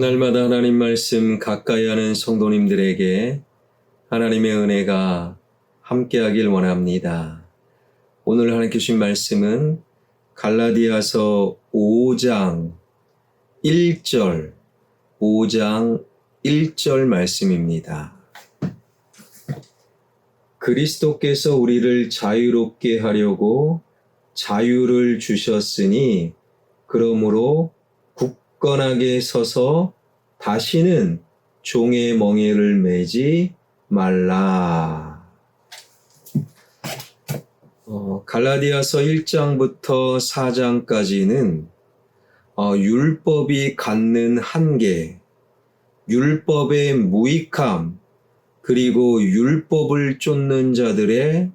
날마다 하나님 말씀 가까이 하는 성도님들에게 하나님의 은혜가 함께하길 원합니다. 오늘 하나님께 주신 말씀은 갈라디아서 5장 1절 말씀입니다. 그리스도께서 우리를 자유롭게 하려고 자유를 주셨으니 그러므로 굳건하게 서서 다시는 종의 멍에를 매지 말라. 갈라디아서 1장부터 4장까지는 율법이 갖는 한계, 율법의 무익함, 그리고 율법을 쫓는 자들의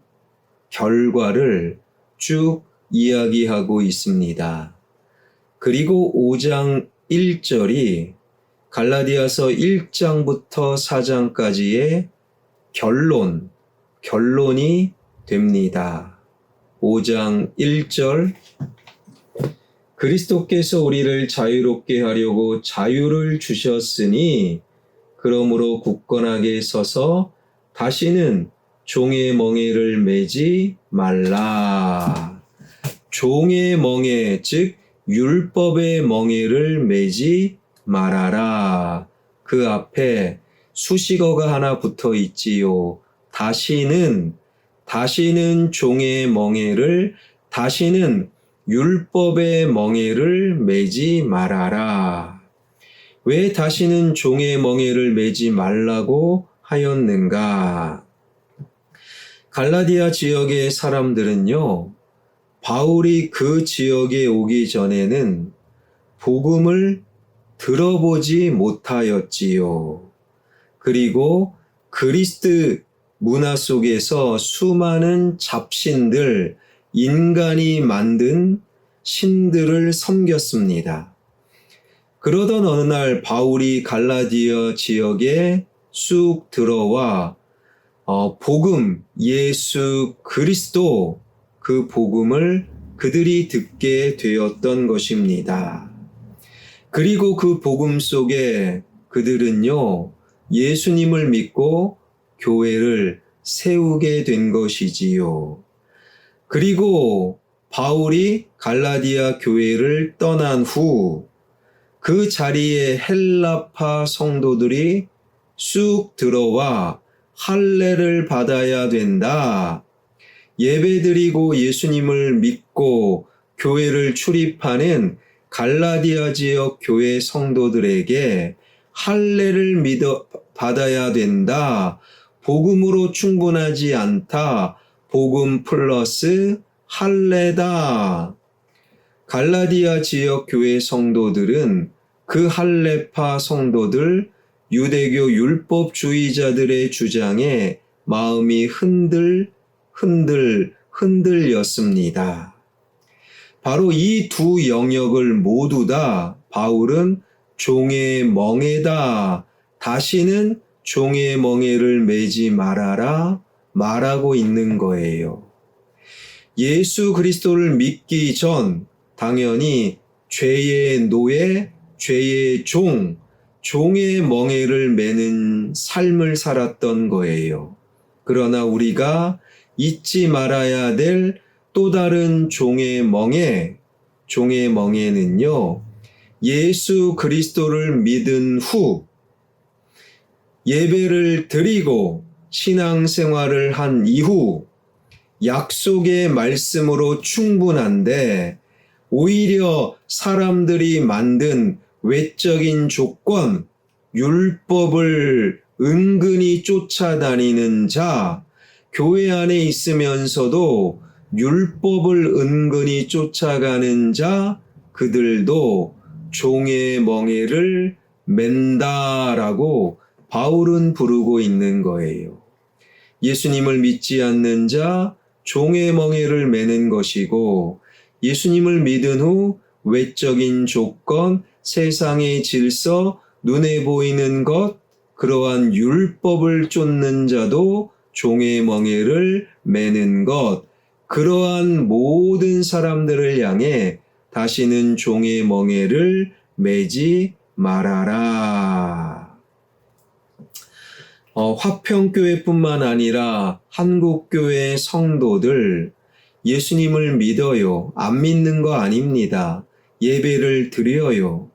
결과를 쭉 이야기하고 있습니다. 그리고 5장 1절이 갈라디아서 1장부터 4장까지의 결론이 됩니다. 5장 1절 그리스도께서 우리를 자유롭게 하려고 자유를 주셨으니 그러므로 굳건하게 서서 다시는 종의 멍에를 매지 말라. 종의 멍에, 즉 율법의 멍에를 매지 말아라. 그 앞에 수식어가 하나 붙어 있지요. 다시는 종의 멍에를, 다시는 율법의 멍에를 매지 말아라. 왜 다시는 종의 멍에를 매지 말라고 하였는가? 갈라디아 지역의 사람들은요, 바울이 그 지역에 오기 전에는 복음을 들어보지 못하였지요. 그리고 그리스도 문화 속에서 수많은 잡신들, 인간이 만든 신들을 섬겼습니다. 그러던 어느 날 바울이 갈라디아 지역에 쑥 들어와 복음, 예수 그리스도, 그 복음을 그들이 듣게 되었던 것입니다. 그리고 그 복음 속에 그들은요, 예수님을 믿고 교회를 세우게 된 것이지요. 그리고 바울이 갈라디아 교회를 떠난 후 그 자리에 헬라파 성도들이 쑥 들어와 할례를 받아야 된다. 예배드리고 예수님을 믿고 교회를 출입하는 갈라디아 지역 교회 성도들에게 할례를 받아야 된다. 복음으로 충분하지 않다. 복음 플러스 할례다. 갈라디아 지역 교회 성도들은 그 할례파 성도들, 유대교 율법주의자들의 주장에 마음이 흔들렸습니다. 바로 이 두 영역을 모두 다 바울은 종의 멍에다, 다시는 종의 멍에를 매지 말아라 말하고 있는 거예요. 예수 그리스도를 믿기 전 당연히 죄의 노예, 죄의 종의 멍에를 매는 삶을 살았던 거예요. 그러나 우리가 잊지 말아야 될 또 다른 종의 멍에는요, 예수 그리스도를 믿은 후 예배를 드리고 신앙생활을 한 이후 약속의 말씀으로 충분한데 오히려 사람들이 만든 외적인 조건, 율법을 은근히 쫓아다니는 자, 교회 안에 있으면서도 율법을 은근히 쫓아가는 자, 그들도 종의 멍에를 맨다라고 바울은 부르고 있는 거예요. 예수님을 믿지 않는 자, 종의 멍에를 매는 것이고, 예수님을 믿은 후 외적인 조건, 세상의 질서, 눈에 보이는 것, 그러한 율법을 쫓는 자도 종의 멍에를 매는 것, 그러한 모든 사람들을 향해 다시는 종의 멍에를 매지 말하라. 화평교회뿐만 아니라 한국교회 성도들, 예수님을 믿어요. 안 믿는 거 아닙니다. 예배를 드려요.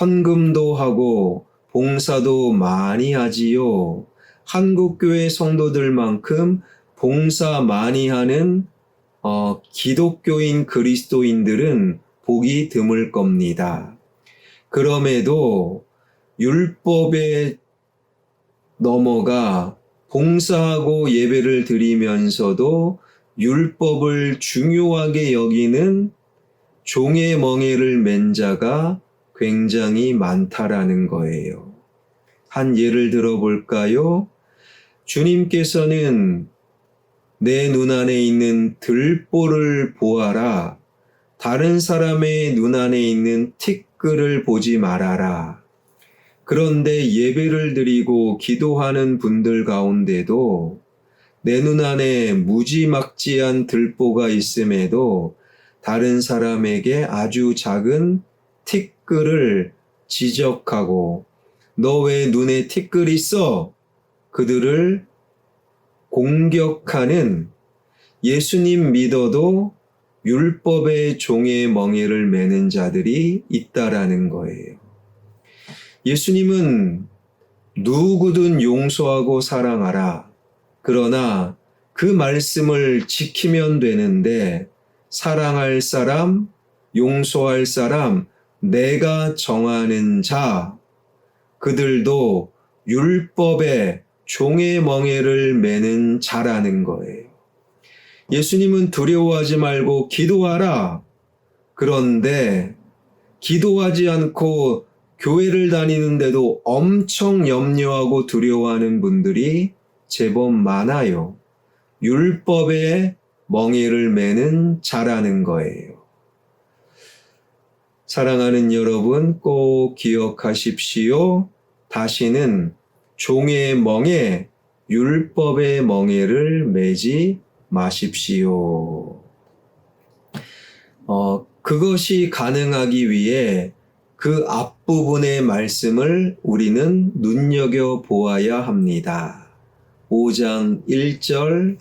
헌금도 하고 봉사도 많이 하지요. 한국교회 성도들만큼 봉사 많이 하는 기독교인 그리스도인들은 보기 드물 겁니다. 그럼에도 율법에 넘어가 봉사하고 예배를 드리면서도 율법을 중요하게 여기는 종의 멍에를 맨 자가 굉장히 많다라는 거예요. 한 예를 들어볼까요? 주님께서는 내 눈안에 있는 들보를 보아라. 다른 사람의 눈안에 있는 티끌을 보지 말아라. 그런데 예배를 드리고 기도하는 분들 가운데도 내 눈안에 무지막지한 들보가 있음에도 다른 사람에게 아주 작은 티끌을 지적하고 너 왜 눈에 티끌 있어? 그들을 공격하는 예수님 믿어도 율법의 종의 멍에를 매는 자들이 있다라는 거예요. 예수님은 누구든 용서하고 사랑하라. 그러나 그 말씀을 지키면 되는데 사랑할 사람, 용서할 사람, 내가 정하는 자, 그들도 율법의 종의 멍에를 매는 자라는 거예요. 예수님은 두려워하지 말고 기도하라. 그런데 기도하지 않고 교회를 다니는데도 엄청 염려하고 두려워하는 분들이 제법 많아요. 율법의 멍에를 매는 자라는 거예요. 사랑하는 여러분, 꼭 기억하십시오. 다시는 종의 멍에, 율법의 멍에를 매지 마십시오. 그것이 가능하기 위해 그 앞부분의 말씀을 우리는 눈여겨보아야 합니다. 5장 1절,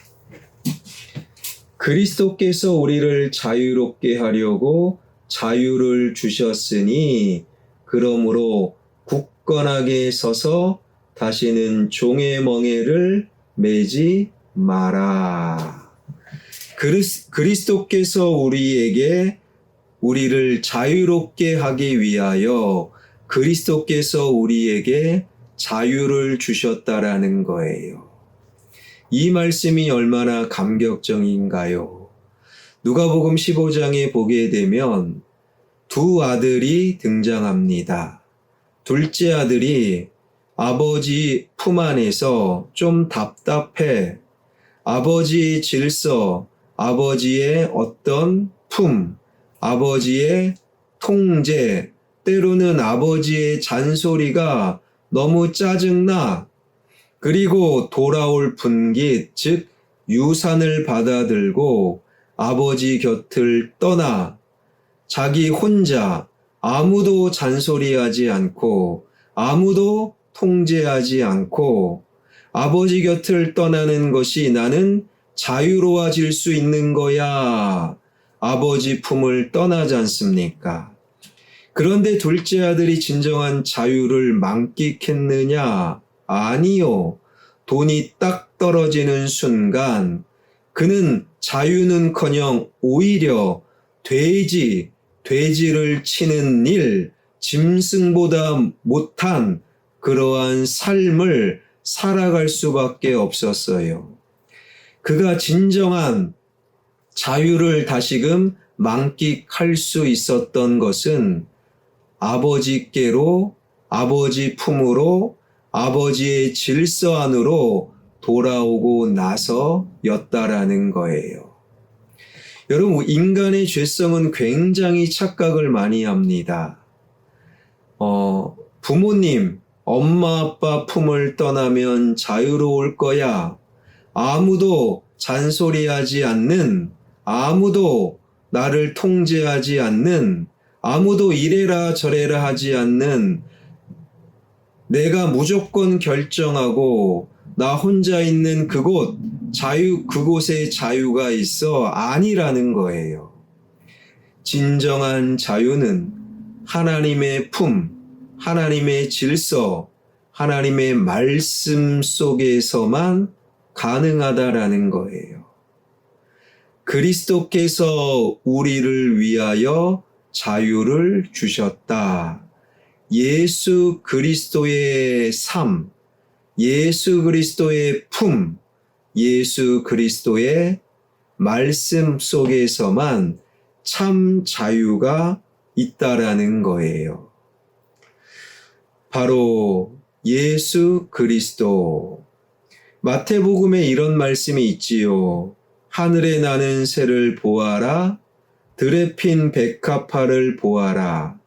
그리스도께서 우리를 자유롭게 하려고 자유를 주셨으니 그러므로 굳건하게 서서 다시는 종의 멍에를 매지 마라. 그리스도께서 우리를 자유롭게 하기 위하여 그리스도께서 우리에게 자유를 주셨다라는 거예요. 이 말씀이 얼마나 감격적인가요? 누가복음 15장에 보게 되면 두 아들이 등장합니다. 둘째 아들이 아버지 품 안에서 좀 답답해. 아버지의 질서, 아버지의 어떤 품, 아버지의 통제, 때로는 아버지의 잔소리가 너무 짜증나. 그리고 돌아올 분깃, 즉 유산을 받아들고 아버지 곁을 떠나 자기 혼자 아무도 잔소리하지 않고 아무도 통제하지 않고 아버지 곁을 떠나는 것이 나는 자유로워질 수 있는 거야. 아버지 품을 떠나지 않습니까? 그런데 둘째 아들이 진정한 자유를 만끽했느냐? 아니요. 돈이 딱 떨어지는 순간 그는 자유는커녕 오히려 돼지를 치는 일, 짐승보다 못한 그러한 삶을 살아갈 수밖에 없었어요. 그가 진정한 자유를 다시금 만끽할 수 있었던 것은 아버지께로, 아버지 품으로, 아버지의 질서 안으로 돌아오고 나서였다라는 거예요. 여러분, 인간의 죄성은 굉장히 착각을 많이 합니다. 부모님, 엄마 아빠 품을 떠나면 자유로울 거야. 아무도 잔소리하지 않는, 아무도 나를 통제하지 않는, 아무도 이래라 저래라 하지 않는 내가 무조건 결정하고 나 혼자 있는 그곳에 자유가 있어 아니라는 거예요. 진정한 자유는 하나님의 하나님의 질서, 하나님의 말씀 속에서만 가능하다라는 거예요. 그리스도께서 우리를 위하여 자유를 주셨다. 예수 그리스도의 삶, 예수 그리스도의 예수 그리스도의 말씀 속에서만 참 자유가 있다라는 거예요. 바로 예수 그리스도. 마태복음에 이런 말씀이 있지요. 하늘에 나는 새를 보아라. 들에 핀 백합화를 보아라.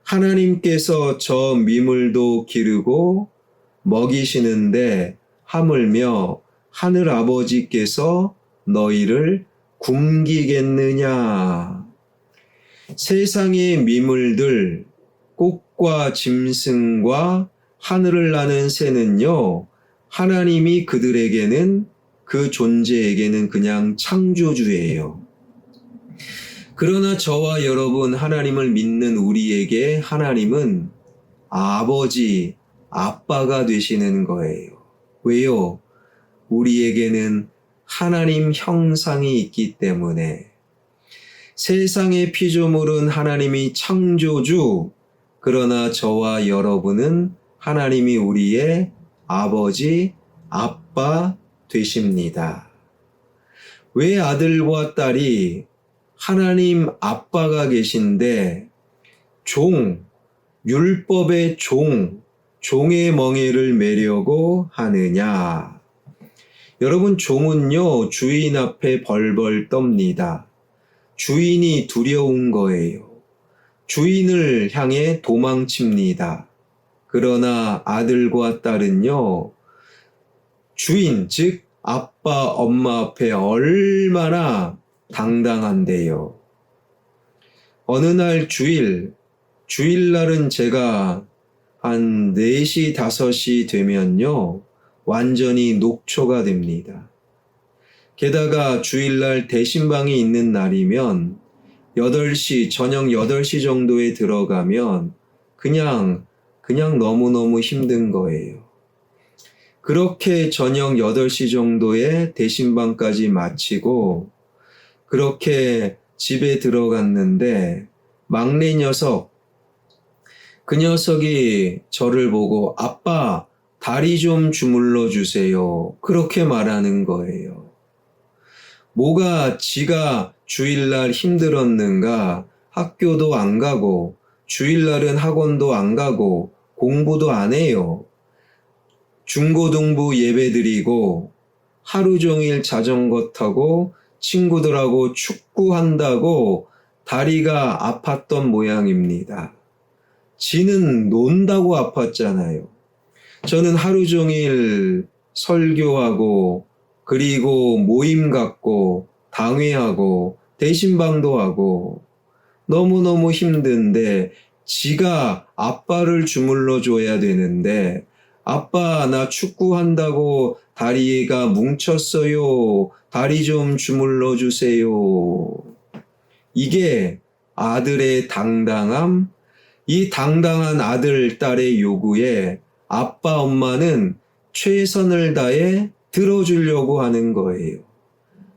하나님께서 저 미물도 기르고 먹이시는데 하물며 하늘 아버지께서 너희를 굶기겠느냐. 세상의 미물들, 꽃과 짐승과 하늘을 나는 새는요, 하나님이 그들에게는, 그 존재에게는 그냥 창조주예요. 그러나 저와 여러분, 하나님을 믿는 우리에게 하나님은 아버지, 아빠가 되시는 거예요. 왜요? 우리에게는 하나님 형상이 있기 때문에. 세상의 피조물은 하나님이 창조주, 그러나 저와 여러분은 하나님이 우리의 아버지, 아빠 되십니다. 왜 아들과 딸이 하나님 아빠가 계신데 율법의 종의 멍에를 매려고 하느냐? 여러분, 종은요, 주인 앞에 벌벌 떱니다. 주인이 두려운 거예요. 주인을 향해 도망칩니다. 그러나 아들과 딸은요, 주인, 즉 아빠, 엄마 앞에 얼마나 당당한데요. 어느 날 주일날은 제가 한 4시, 5시 되면요, 완전히 녹초가 됩니다. 게다가 주일날 대신방이 있는 날이면 저녁 8시 정도에 들어가면 그냥 너무너무 힘든 거예요. 그렇게 저녁 8시 정도에 대신방까지 마치고 그렇게 집에 들어갔는데 막내 녀석, 그 녀석이 저를 보고 아빠, 다리 좀 주물러 주세요. 그렇게 말하는 거예요. 뭐가 지가 주일날 힘들었는가? 학교도 안 가고, 주일날은 학원도 안 가고, 공부도 안 해요. 중고등부 예배드리고, 하루 종일 자전거 타고, 친구들하고 축구한다고 다리가 아팠던 모양입니다. 지는 논다고 아팠잖아요. 저는 하루 종일 설교하고, 그리고 모임 갖고, 당회하고, 대신방도 하고, 너무너무 힘든데, 지가 아빠를 주물러 줘야 되는데, 아빠, 나 축구한다고 다리가 뭉쳤어요. 다리 좀 주물러 주세요. 이게 아들의 당당함, 이 당당한 아들, 딸의 요구에 아빠, 엄마는 최선을 다해 들어주려고 하는 거예요.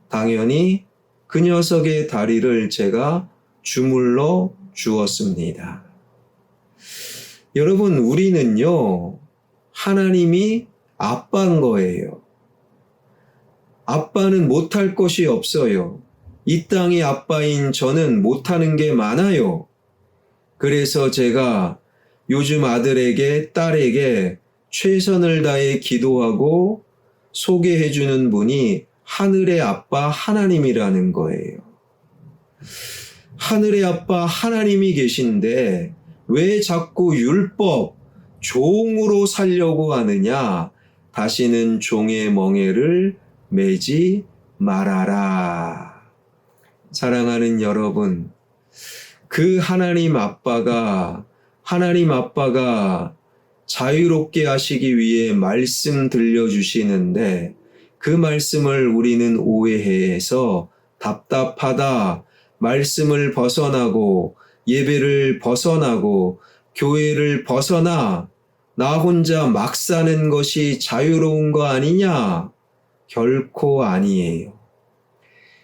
당연히 그 녀석의 다리를 제가 주물러 주었습니다. 여러분, 우리는요, 하나님이 아빠인 거예요. 아빠는 못할 것이 없어요. 이 땅의 아빠인 저는 못하는 게 많아요. 그래서 제가 요즘 아들에게, 딸에게 최선을 다해 기도하고 소개해주는 분이 하늘의 아빠 하나님이라는 거예요. 하늘의 아빠 하나님이 계신데 왜 자꾸 율법, 종으로 살려고 하느냐? 다시는 종의 멍에를 매지 말아라. 사랑하는 여러분, 그 하나님 아빠가 자유롭게 하시기 위해 말씀 들려주시는데 그 말씀을 우리는 오해해서 답답하다, 말씀을 벗어나고 예배를 벗어나고 교회를 벗어나 나 혼자 막 사는 것이 자유로운 거 아니냐? 결코 아니에요.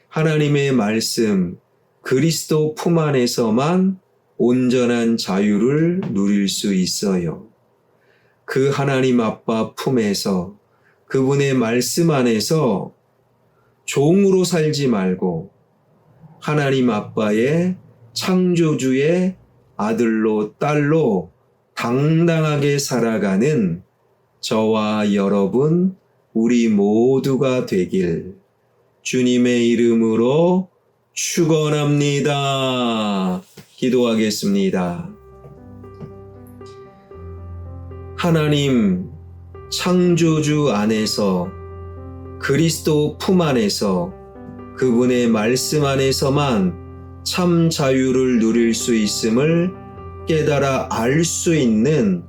하나님의 말씀, 그리스도 품 안에서만 온전한 자유를 누릴 수 있어요. 그 하나님 아빠 품에서, 그분의 말씀 안에서 종으로 살지 말고 하나님 아빠의 창조주의 아들로 딸로 당당하게 살아가는 저와 여러분, 우리 모두가 되길 주님의 이름으로 축원합니다. 기도하겠습니다. 하나님 창조주 안에서 그리스도 품 안에서 그분의 말씀 안에서만 참 자유를 누릴 수 있음을 깨달아 알 수 있는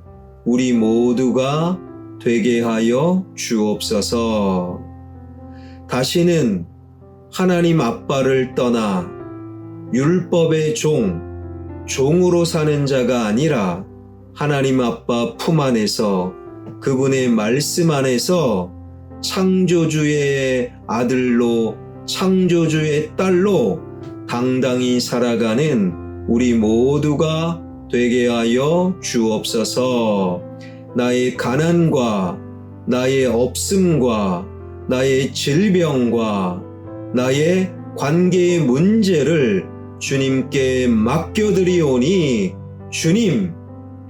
우리 모두가 되게 하여 주옵소서. 다시는 하나님 아빠를 떠나 율법의 종으로 사는 자가 아니라 하나님 아빠 품 안에서 그분의 말씀 안에서 창조주의 아들로 창조주의 딸로 당당히 살아가는 우리 모두가 되게 하여 주옵소서. 나의 가난과 나의 없음과 나의 질병과 나의 관계의 문제를 주님께 맡겨드리오니 주님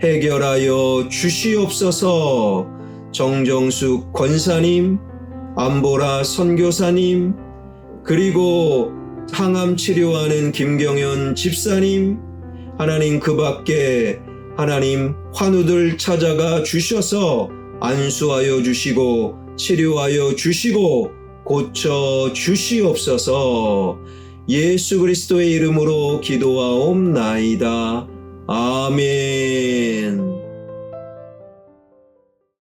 해결하여 주시옵소서. 정정숙 권사님, 안보라 선교사님, 그리고 항암 치료하는 김경현 집사님, 하나님 그 밖에 하나님 환우들 찾아가 주셔서 안수하여 주시고 치료하여 주시고 고쳐 주시옵소서. 예수 그리스도의 이름으로 기도하옵나이다. 아멘.